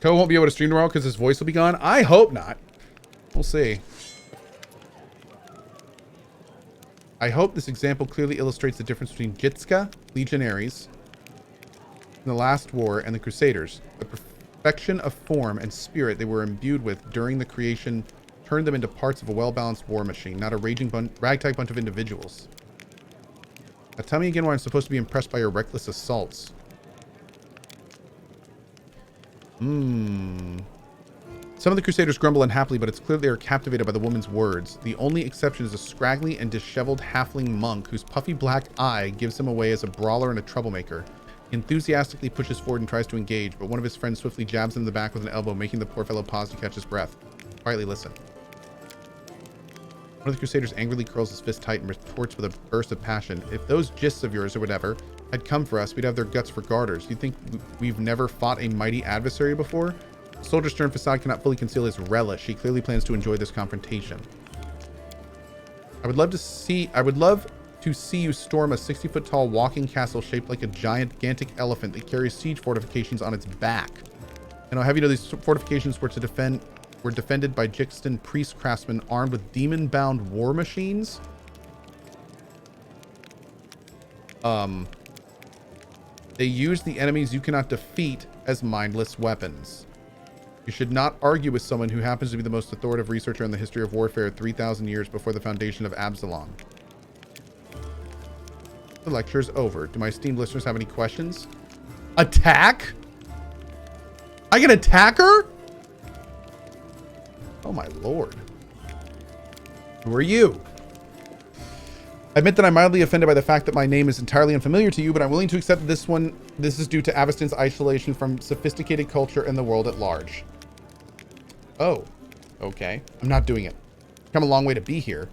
Cohh won't be able to stream tomorrow because his voice will be gone. I hope not. We'll see. I hope this example clearly illustrates the difference between Jitska, legionaries, in the last war, and the Crusaders. The perfection of form and spirit they were imbued with during the creation turned them into parts of a well-balanced war machine, not a raging ragtag bunch of individuals. Now tell me again why I'm supposed to be impressed by your reckless assaults. Some of the Crusaders grumble unhappily, but it's clear they are captivated by the woman's words. The only exception is a scraggly and disheveled halfling monk whose puffy black eye gives him away as a brawler and a troublemaker. He enthusiastically pushes forward and tries to engage, but one of his friends swiftly jabs him in the back with an elbow, making the poor fellow pause to catch his breath. Quietly listen. One of the Crusaders angrily curls his fist tight and retorts with a burst of passion. If those gists of yours or whatever had come for us, we'd have their guts for garters. You think we've never fought a mighty adversary before? The soldier's stern facade cannot fully conceal his relish. He clearly plans to enjoy this confrontation. I would love to see you storm a 60-foot tall walking castle shaped like a gigantic elephant that carries siege fortifications on its back. And I'll have you know these fortifications were defended by Jixton priest craftsmen armed with demon-bound war machines. They use the enemies you cannot defeat as mindless weapons. You should not argue with someone who happens to be the most authoritative researcher on the history of warfare 3,000 years before the foundation of Absalom. The lecture is over. Do my esteemed listeners have any questions? Attack? I can attack her? Oh my lord. Who are you? I admit that I'm mildly offended by the fact that my name is entirely unfamiliar to you, but I'm willing to accept that this is due to Aveston's isolation from sophisticated culture and the world at large. Oh, okay. I'm not doing it. I've come a long way to be here.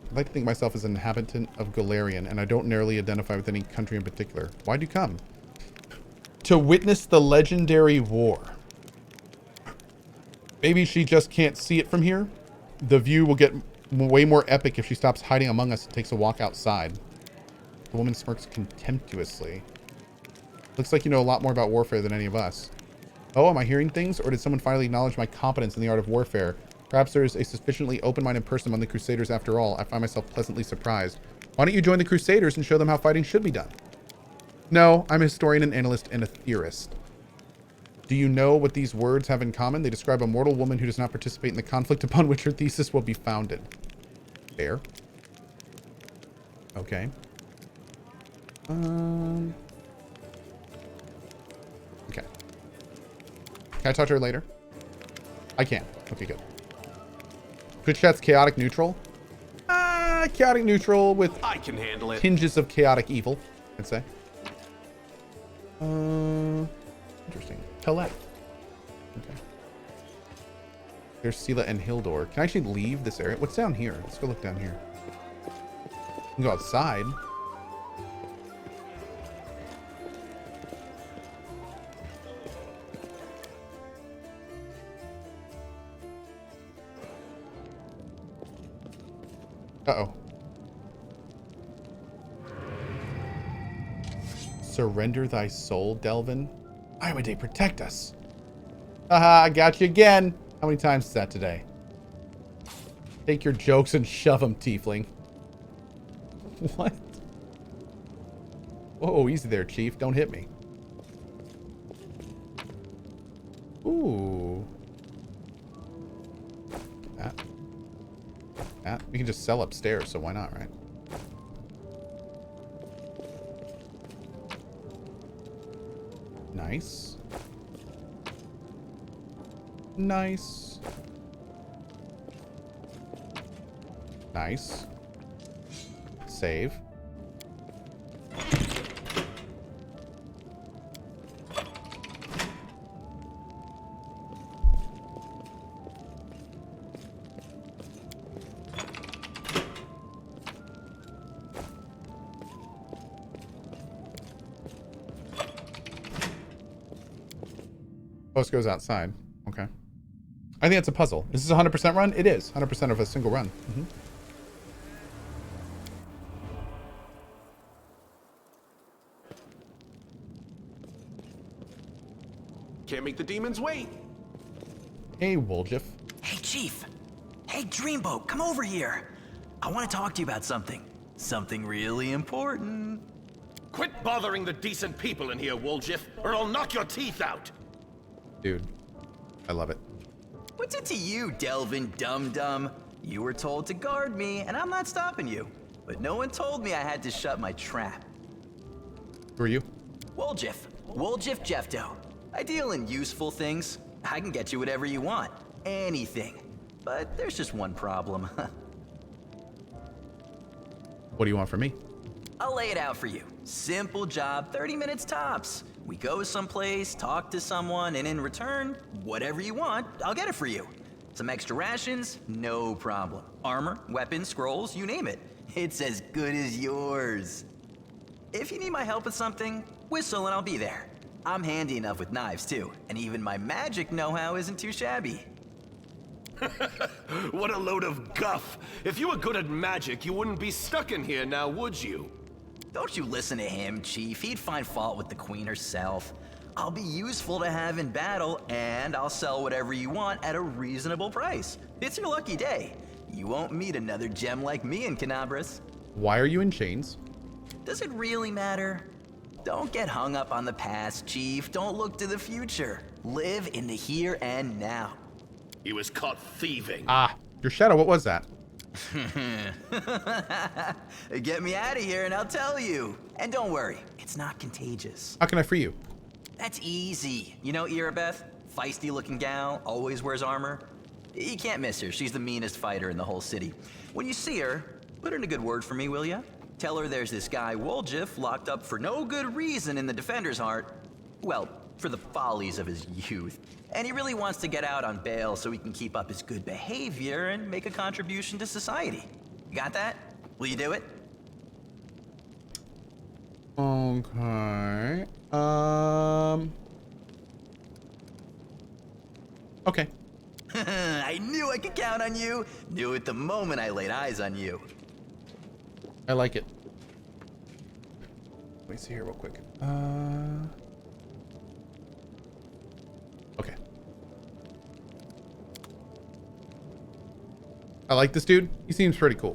I'd like to think myself as an inhabitant of Galarian, and I don't narrowly identify with any country in particular. Why'd you come? To witness the legendary war. Maybe she just can't see it from here. The view will get way more epic if she stops hiding among us and takes a walk outside. The woman smirks contemptuously. Looks like you know a lot more about warfare than any of us. Oh, am I hearing things? Or did someone finally acknowledge my competence in the art of warfare? Perhaps there is a sufficiently open-minded person among the Crusaders after all. I find myself pleasantly surprised. Why don't you join the Crusaders and show them how fighting should be done? No, I'm a historian, an analyst, and a theorist. Do you know what these words have in common? They describe a mortal woman who does not participate in the conflict upon which her thesis will be founded. Fair. Okay. Okay. Can I talk to her later? I can. Okay, good. Twitch chat's chaotic neutral. Chaotic neutral with I can handle it. Tinges of chaotic evil, I'd say. Interesting. Collect. Okay. There's Sela and Hildor. Can I actually leave this area? What's down here? Let's go look down here. We can go outside. Uh-oh. Surrender thy soul, Delvin. Iwade, protect us. Haha, I got you again. How many times is that today? Take your jokes and shove them, tiefling. What? Whoa, easy there, Chief. Don't hit me. Ooh. That. We can just sell upstairs, so why not, right? Nice. Nice. Nice. Save. Post goes outside. Okay. I think it's a puzzle. Is this a 100% run? It is. 100% of a single run. Mm-hmm. Can't make the demons wait. Hey, Woljif. Hey, Chief. Hey, Dreamboat, come over here. I want to talk to you about something. Something really important. Quit bothering the decent people in here, Woljif, or I'll knock your teeth out. Dude, I love it. What's it to you, Delvin Dum-Dum? You were told to guard me, and I'm not stopping you. But no one told me I had to shut my trap. Who are you? Woljif. Woljif Jeffdo. I deal in useful things. I can get you whatever you want. Anything. But there's just one problem. What do you want from me? I'll lay it out for you. Simple job, 30 minutes tops. We go someplace, talk to someone, and in return, whatever you want, I'll get it for you. Some extra rations, no problem. Armor, weapons, scrolls, you name it. It's as good as yours. If you need my help with something, whistle and I'll be there. I'm handy enough with knives too, and even my magic know-how isn't too shabby. What a load of guff. If you were good at magic, you wouldn't be stuck in here now, would you? Don't you listen to him, Chief. He'd find fault with the Queen herself. I'll be useful to have in battle, and I'll sell whatever you want at a reasonable price. It's your lucky day. You won't meet another gem like me in Canabras. Why are you in chains? Does it really matter? Don't get hung up on the past, Chief. Don't look to the future. Live in the here and now. He was caught thieving. Ah, your shadow, what was that? Get me out of here and I'll tell you. And don't worry, it's not contagious. How can I free you? That's easy. You know Irabeth? Feisty looking gal, always wears armor. You can't miss her. She's the meanest fighter in the whole city. When you see her, put in a good word for me, will ya? Tell her there's this guy Woljif locked up for no good reason in the Defender's Heart. Well, for the follies of his youth. And he really wants to get out on bail so he can keep up his good behavior and make a contribution to society. You got that? Will you do it? Okay. Okay. I knew I could count on you. Knew it the moment I laid eyes on you. I like it. Let me see here real quick. Okay. I like this dude. He seems pretty cool.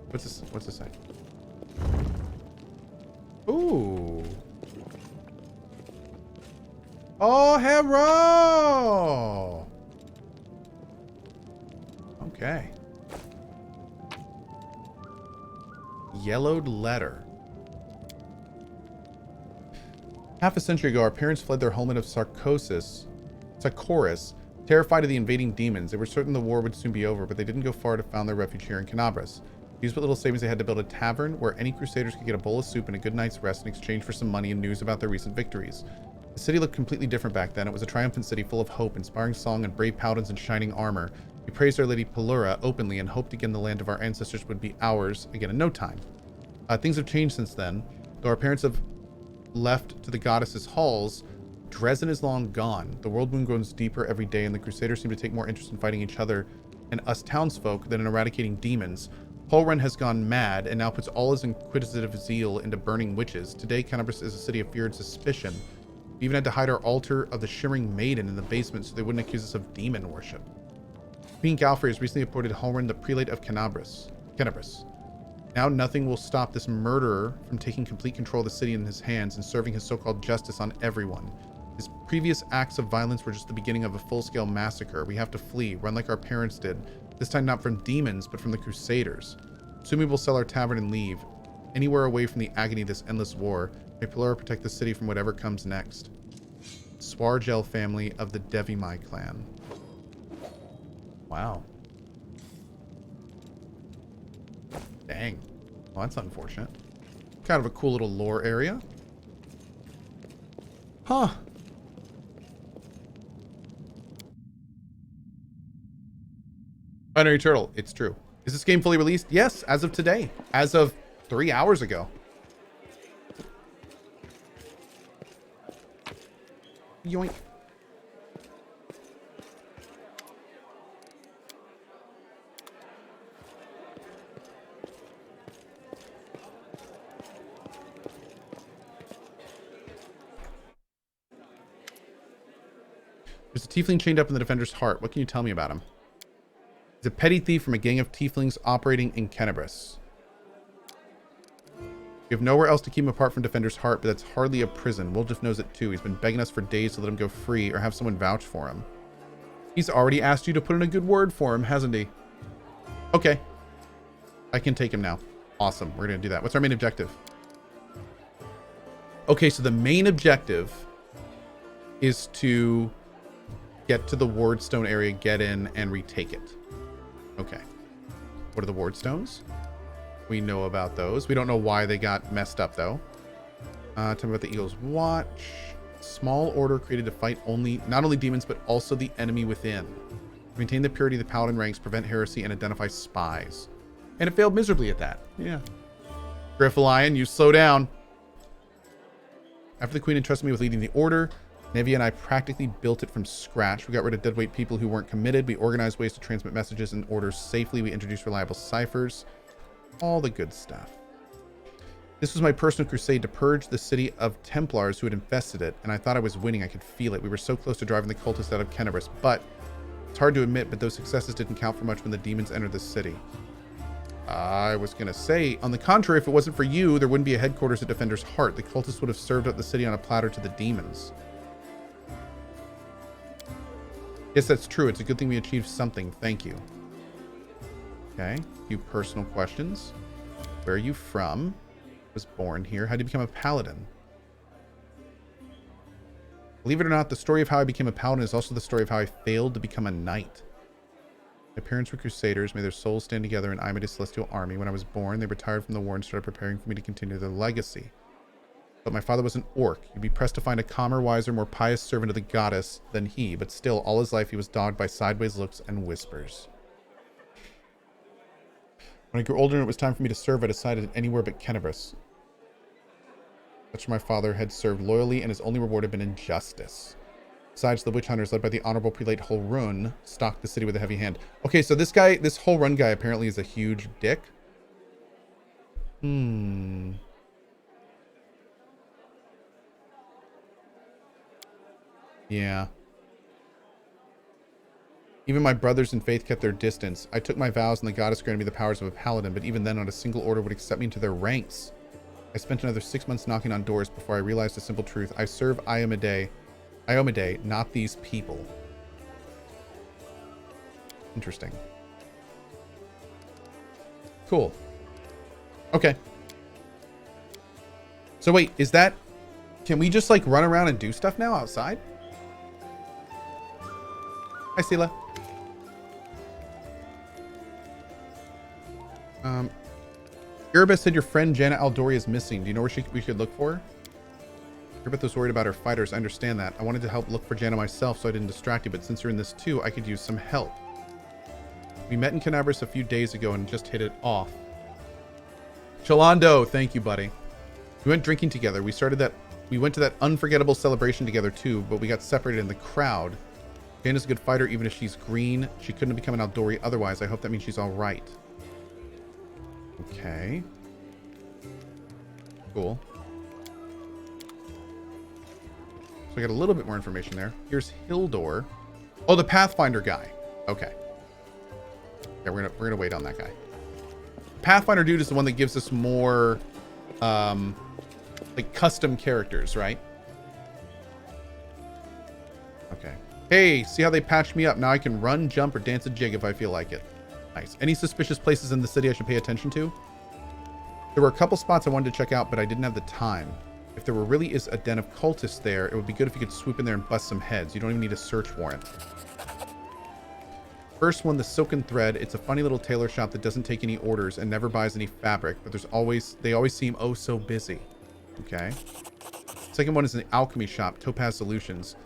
What's this? What's this say? Ooh. Oh, hero. Okay. Yellowed letter. Half a century ago, our parents fled their homeland of Sarcoris, terrified of the invading demons. They were certain the war would soon be over, but they didn't go far to found their refuge here in Canabras. Used what little savings they had to build a tavern where any crusaders could get a bowl of soup and a good night's rest in exchange for some money and news about their recent victories. The city looked completely different back then. It was a triumphant city full of hope, inspiring song, and brave paladins in shining armor. We praised Our Lady Pelura openly and hoped again the land of our ancestors would be ours again in no time. Things have changed since then. Though our parents have left to the goddess's halls, Dresden is long gone. The world wound grows deeper every day, and the Crusaders seem to take more interest in fighting each other and us townsfolk than in eradicating demons. Holren has gone mad and now puts all his inquisitive zeal into burning witches. Today, Canabras is a city of fear and suspicion. We even had to hide our altar of the Shimmering Maiden in the basement so they wouldn't accuse us of demon worship. Queen Galfrey has recently appointed Holren the prelate of Canabras. Now nothing will stop this murderer from taking complete control of the city in his hands and serving his so-called justice on everyone. His previous acts of violence were just the beginning of a full-scale massacre. We have to flee, run like our parents did. This time not from demons, but from the Crusaders. Soon we will sell our tavern and leave. Anywhere away from the agony of this endless war. May Pelura protect the city from whatever comes next. Swargel family of the Devimai clan. Wow. Dang. Well, that's unfortunate. Kind of a cool little lore area. Huh. Binary Turtle, it's true. Is this game fully released? Yes, as of today. As of 3 hours ago. Yoink. There's a tiefling chained up in the defender's heart. What can you tell me about him? He's a petty thief from a gang of tieflings operating in Kenabris. We have nowhere else to keep him apart from Defender's Heart, but that's hardly a prison. Woljif knows it too. He's been begging us for days to let him go free or have someone vouch for him. He's already asked you to put in a good word for him, hasn't he? Okay. I can take him now. Awesome. We're going to do that. What's our main objective? Okay, so the main objective is to get to the Wardstone area, get in, and retake it. Okay. What are the Wardstones? We know about those. We don't know why they got messed up, though. Tell me about the Eagle's Watch. Small order created to fight not only demons, but also the enemy within. Maintain the purity of the paladin ranks, prevent heresy, and identify spies. And it failed miserably at that. Yeah. Griffalion, you slow down. After the Queen entrusted me with leading the order, Nevia and I practically built it from scratch. We got rid of deadweight people who weren't committed. We organized ways to transmit messages and orders safely. We introduced reliable ciphers. All the good stuff. This was my personal crusade to purge the city of Templars who had infested it, and I thought I was winning. I could feel it. We were so close to driving the cultists out of Kenabris, but it's hard to admit, but those successes didn't count for much when the demons entered the city. I was going to say, on the contrary, if it wasn't for you, there wouldn't be a headquarters at Defender's Heart. The cultists would have served up the city on a platter to the demons. Yes, that's true. It's a good thing we achieved something. Thank you. Okay. A few personal questions. Where are you from? Was born here. How did you become a paladin? Believe it or not, the story of how I became a paladin is also the story of how I failed to become a knight. My parents were crusaders. May their souls stand together in Aimede's celestial army. When I was born, they retired from the war and started preparing for me to continue their legacy. But my father was an orc. You'd be pressed to find a calmer, wiser, more pious servant of the goddess than he, but still, all his life he was dogged by sideways looks and whispers. When I grew older and it was time for me to serve, I decided anywhere but Kenabris. Such my father had served loyally, and his only reward had been injustice. Besides, the witch hunters, led by the Honorable Prelate Holrun, stalked the city with a heavy hand. Okay, so this Holrun guy apparently is a huge dick. Yeah. Even my brothers in faith kept their distance. I took my vows and the goddess granted me the powers of a paladin, but even then not a single order would accept me into their ranks. I spent another 6 months knocking on doors before I realized a simple truth. I serve Iomade, not these people. Interesting. Cool. Okay. So wait, is that... Can we just like run around and do stuff now outside? Hi, Sela. Irabeth said your friend Jana Aldori is missing. Do you know where we should look for her? Irabeth was worried about her fighters. I understand that. I wanted to help look for Jana myself so I didn't distract you, but since you're in this too, I could use some help. We met in Kenabris a few days ago and just hit it off. Cholando, thank you, buddy. We went drinking together. We went to that unforgettable celebration together too, but we got separated in the crowd. Jana's a good fighter, even if she's green. She couldn't have become an Aldori otherwise. I hope that means she's all right. Okay. Cool. So I got a little bit more information there. Here's Hildor. Oh, the Pathfinder guy. Okay. Yeah, we're gonna wait on that guy. Pathfinder dude is the one that gives us more like custom characters, right? Okay. Hey, see how they patched me up? Now I can run, jump, or dance a jig if I feel like it. Nice. Any suspicious places in the city I should pay attention to? There were a couple spots I wanted to check out, but I didn't have the time. If there really is a den of cultists there, it would be good if you could swoop in there and bust some heads. You don't even need a search warrant. First one, the Silken Thread. It's a funny little tailor shop that doesn't take any orders and never buys any fabric, but they always seem oh so busy. Okay. Second one is an alchemy shop, Topaz Solutions.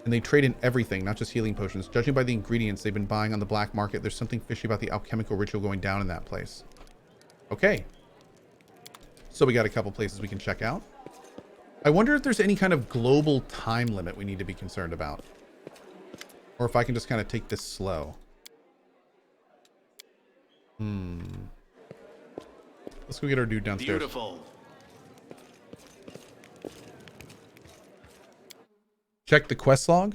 And they trade in everything, not just healing potions. Judging by the ingredients they've been buying on the black market, there's something fishy about the alchemical ritual going down in that place. Okay. So we got a couple places we can check out. I wonder if there's any kind of global time limit we need to be concerned about. Or if I can just kind of take this slow. Let's go get our dude downstairs. Beautiful. Check the quest log.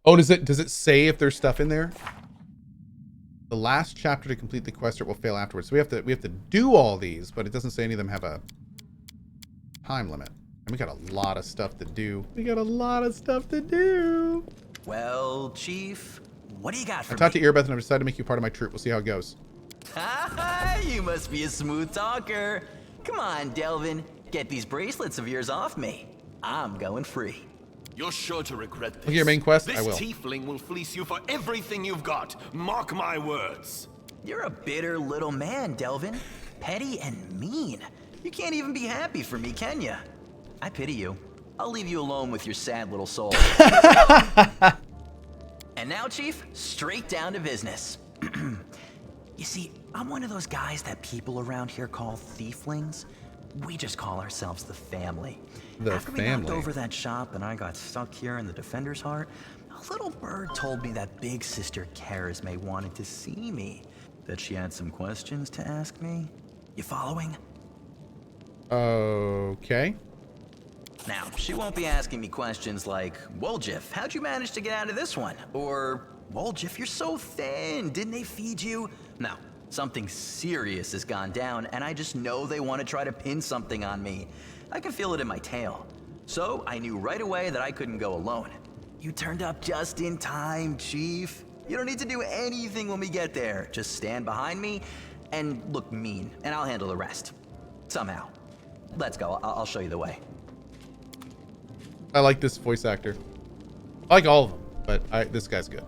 Oh, does it say if there's stuff in there? The last chapter to complete the quest or it will fail afterwards. So we have to do all these, but it doesn't say any of them have a time limit. And we got a lot of stuff to do. We got a lot of stuff to do. Well, Chief, what do you got for I talked me? to Earbeth and I've decided to make you part of my troop. We'll see how it goes. You must be a smooth talker. Come on, Delvin. Get these bracelets of yours off me. I'm going free. You're sure to regret this. Look at your main quest. This I will. tiefling will fleece you for everything you've got. Mark my words. You're a bitter little man, Delvin. Petty and mean. You can't even be happy for me, can you? I pity you. I'll leave you alone with your sad little soul. And now, Chief, straight down to business. You see, I'm one of those guys that people around here call thieflings. We just call ourselves the family. The After we family. knocked over that shop and I got stuck here in the Defender's Heart, a little bird told me that Big Sister Charisme wanted to see me. That she had some questions to ask me. You following? Okay. Now, she won't be asking me questions like, Woljif, how'd you manage to get out of this one? Or, Woljif, you're so thin, didn't they feed you? No, something serious has gone down, and I just know they want to try to pin something on me. I can feel it in my tail. So, I knew right away that I couldn't go alone. You turned up just in time, Chief. You don't need to do anything when we get there. Just stand behind me and look mean, and I'll handle the rest. Somehow. Let's go, I'll show you the way. I like this voice actor. I like all of them, but this guy's good.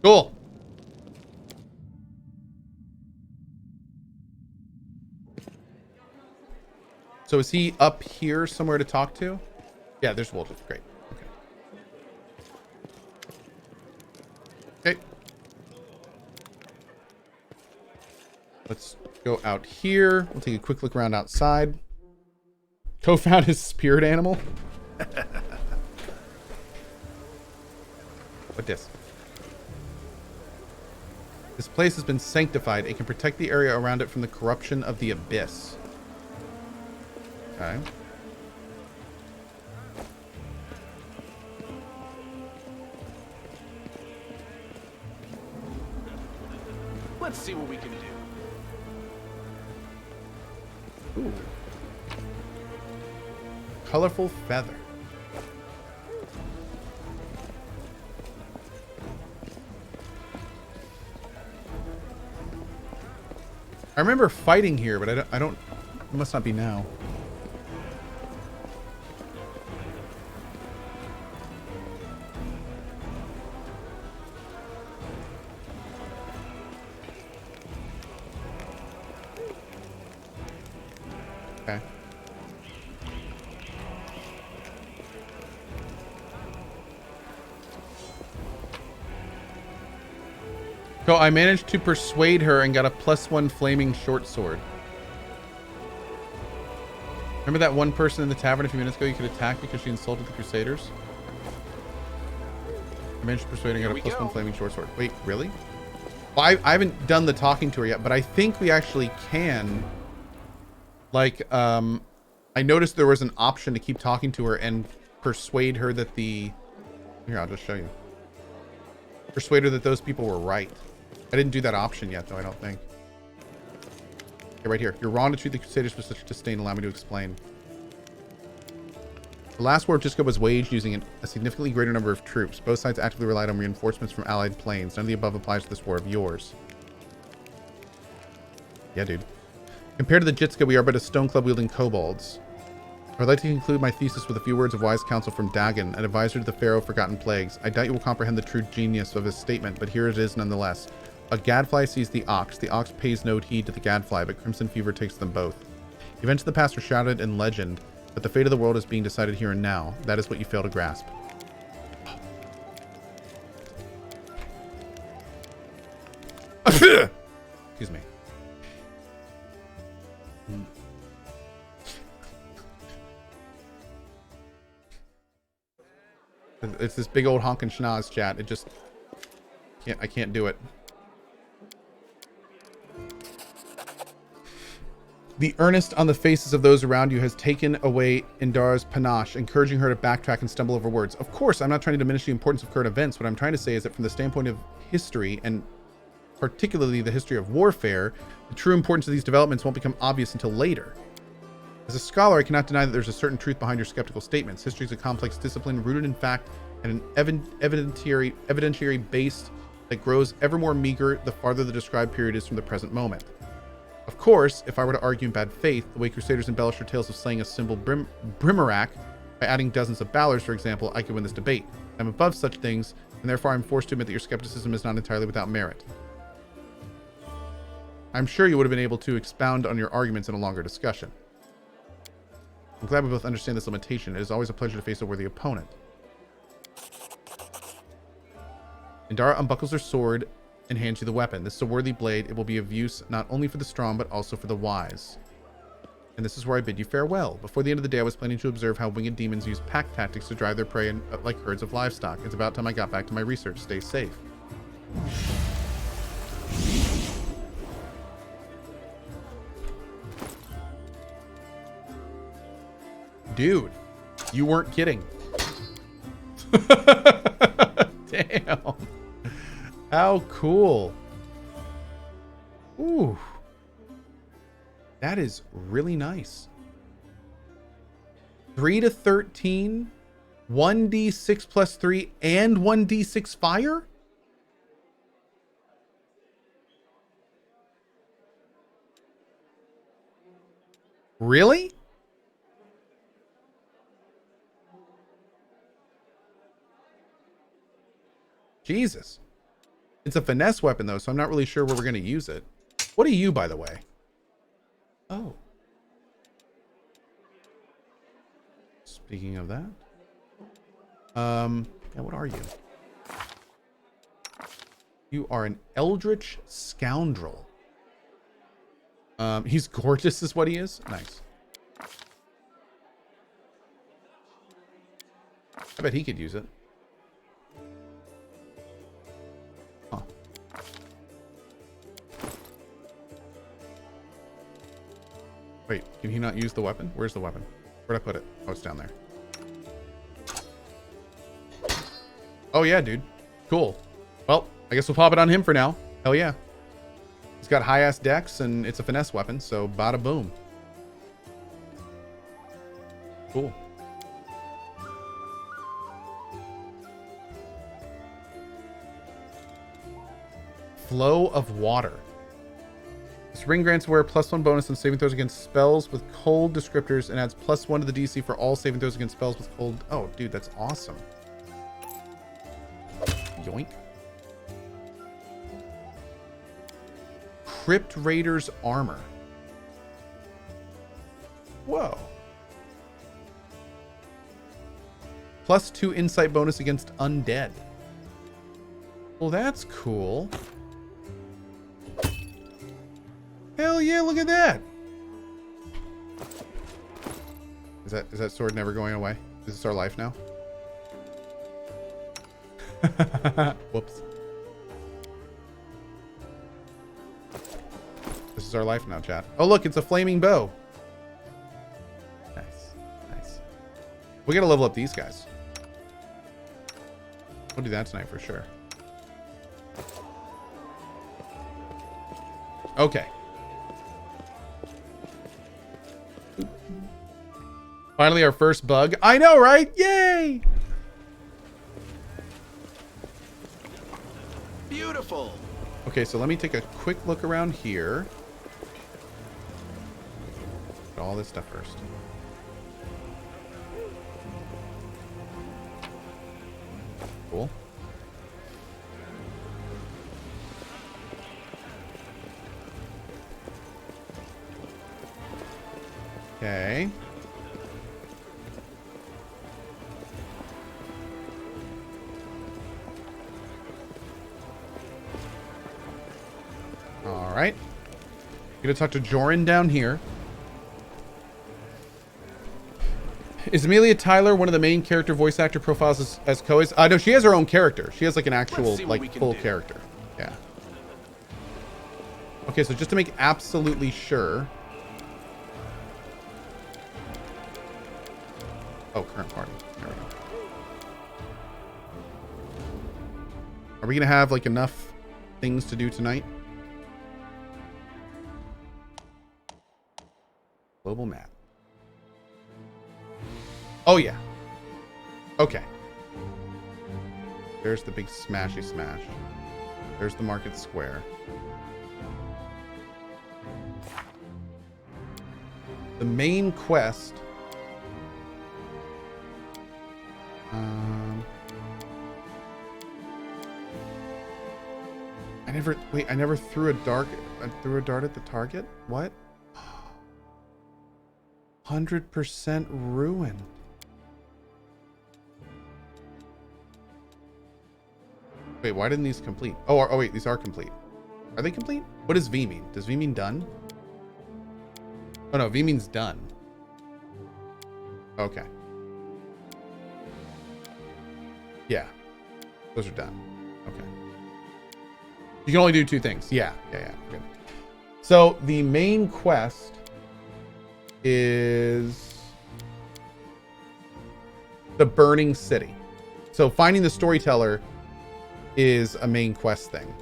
Cool. So is he up here somewhere to talk to? Yeah, there's Woljif. Great. Okay. Okay. Let's go out here. We'll take a quick look around outside. Cohh found his spirit animal. What this? This place has been sanctified. It can protect the area around it from the corruption of the abyss. Okay. Let's see what we can do. Ooh. Colorful feather. I remember fighting here, but I don't. It must not be now. Okay. So I managed to persuade her and got a +1 flaming short sword. Remember that one person in the tavern a few minutes ago you could attack because she insulted the Crusaders? I managed to persuade her and got a +1 flaming short sword. Wait, really? Well, I haven't done the talking to her yet, but I think we actually can. Like, I noticed there was an option to keep talking to her and persuade her that the... Here, I'll just show you. Persuade her that those people were right. I didn't do that option yet, though, I don't think. Okay, right here. You're wrong to treat the Crusaders with such disdain. Allow me to explain. The last war of Gisco was waged using a significantly greater number of troops. Both sides actively relied on reinforcements from allied planes. None of the above applies to this war of yours. Yeah, dude. Compared to the Jitska, we are but a stone club-wielding kobolds. I would like to conclude my thesis with a few words of wise counsel from Dagon, an advisor to the Pharaoh of Forgotten Plagues. I doubt you will comprehend the true genius of his statement, but here it is nonetheless. A gadfly sees the ox pays no heed to the gadfly, but crimson fever takes them both. Events of the past are shrouded in legend, but the fate of the world is being decided here and now. That is what you fail to grasp. Excuse me. It's this big old honkin' schnoz chat. It just I can't do it. The earnest on the faces of those around you has taken away Indara's panache, encouraging her to backtrack and stumble over words. Of course, I'm not trying to diminish the importance of current events. What I'm trying to say is that from the standpoint of history, and particularly the history of warfare, the true importance of these developments won't become obvious until later. As a scholar, I cannot deny that there's a certain truth behind your skeptical statements. History is a complex discipline rooted in fact and an evidentiary base that grows ever more meager the farther the described period is from the present moment. Of course, if I were to argue in bad faith, the way Crusaders embellish their tales of slaying a simple Brimarack by adding dozens of Balors, for example, I could win this debate. I'm above such things, and therefore I'm forced to admit that your skepticism is not entirely without merit. I'm sure you would have been able to expound on your arguments in a longer discussion. I'm glad we both understand this limitation. It is always a pleasure to face a worthy opponent. Indara unbuckles her sword and hands you the weapon. This is a worthy blade. It will be of use not only for the strong, but also for the wise. And this is where I bid you farewell. Before the end of the day, I was planning to observe how winged demons use pack tactics to drive their prey in, like herds of livestock. It's about time I got back to my research. Stay safe. Dude, you weren't kidding. Damn. How cool. Ooh. That is really nice. 3 to 13, 1d6 plus 3, and 1d6 fire? Really? Jesus. It's a finesse weapon, though, so I'm not really sure where we're going to use it. What are you, by the way? Oh. Speaking of that. Yeah, what are you? You are an eldritch scoundrel. He's gorgeous is what he is? Nice. I bet he could use it. Huh. Wait, can he not use the weapon? Where's the weapon? Where'd I put it? Oh, it's down there. Oh, yeah, dude. Cool. Well, I guess we'll pop it on him for now. Hell yeah. He's got high-ass dex, and it's a finesse weapon, so bada boom. Cool. Flow of water. This ring grants wearer +1 bonus on saving throws against spells with cold descriptors and adds +1 to the DC for all saving throws against spells with cold. Oh, dude, that's awesome. Yoink. Crypt Raider's armor. Whoa. +2 insight bonus against undead. Well, that's cool. Hell yeah, look at that. Is that sword never going away? Is this our life now? Whoops. This is our life now, chat. Oh, look, it's a flaming bow. Nice. Nice. We gotta level up these guys. We'll do that tonight for sure. Okay. Finally, our first bug. I know, right? Yay! Beautiful. Okay, so let me take a quick look around here. Get all this stuff first. Cool. Okay. All right. Gonna talk to Joran down here. Is Amelia Tyler one of the main character voice actor profiles as Cohh's? No, she has her own character. She has like an actual like full character. Yeah. Okay, so just to make absolutely sure, Oh, current party. There we go. Are we gonna have like enough things to do tonight? Global map. Oh yeah. Okay. There's the big smashy smash. There's the market square. The main quest. I never threw a dart. I threw a dart at the target. What? 100% ruined. Wait, why didn't these complete? Oh, wait, these are complete. Are they complete? What does V mean? Does V mean done? Oh no, V means done. Okay. Yeah. Those are done. Okay. You can only do 2 things. Yeah. Good. So the main quest is the burning city. So finding the storyteller is a main quest thing.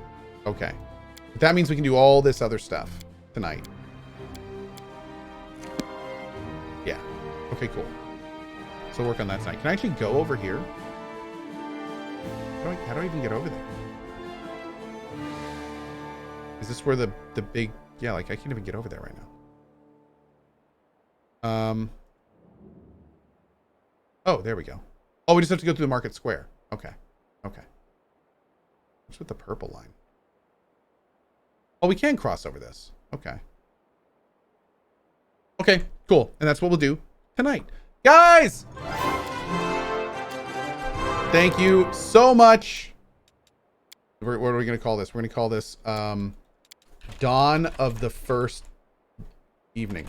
Okay. But that means we can do all this other stuff tonight. Yeah. Okay, cool. So work on that tonight. Can I actually go over here? How do I even get over there? Is this where the big... Yeah, like I can't even get over there right now. Oh, there we go. Oh, we just have to go through the market square. Okay. What's with the purple line? Oh, we can cross over this. Okay, cool. And that's what we'll do tonight. Guys! Thank you so much. What are we going to call this? We're going to call this Dawn of the First Evening.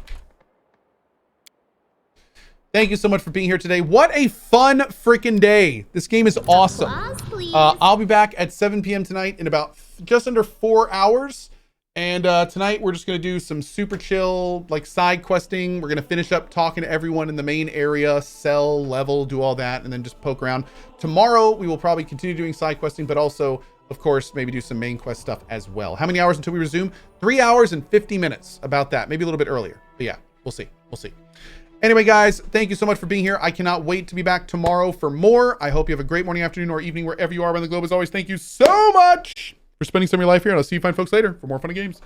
Thank you so much for being here today. What a fun freaking day. This game is awesome. I'll be back at 7 p.m. tonight in about just under 4 hours. And tonight we're just going to do some super chill, like side questing. We're going to finish up talking to everyone in the main area, sell, level, do all that, and then just poke around. Tomorrow we will probably continue doing side questing, but also, of course, maybe do some main quest stuff as well. How many hours until we resume? 3 hours and 50 minutes. About that. Maybe a little bit earlier. But yeah, we'll see. Anyway, guys, thank you so much for being here. I cannot wait to be back tomorrow for more. I hope you have a great morning, afternoon, or evening, wherever you are around the globe. As always, thank you so much for spending some of your life here, and I'll see you fine folks later for more fun and games.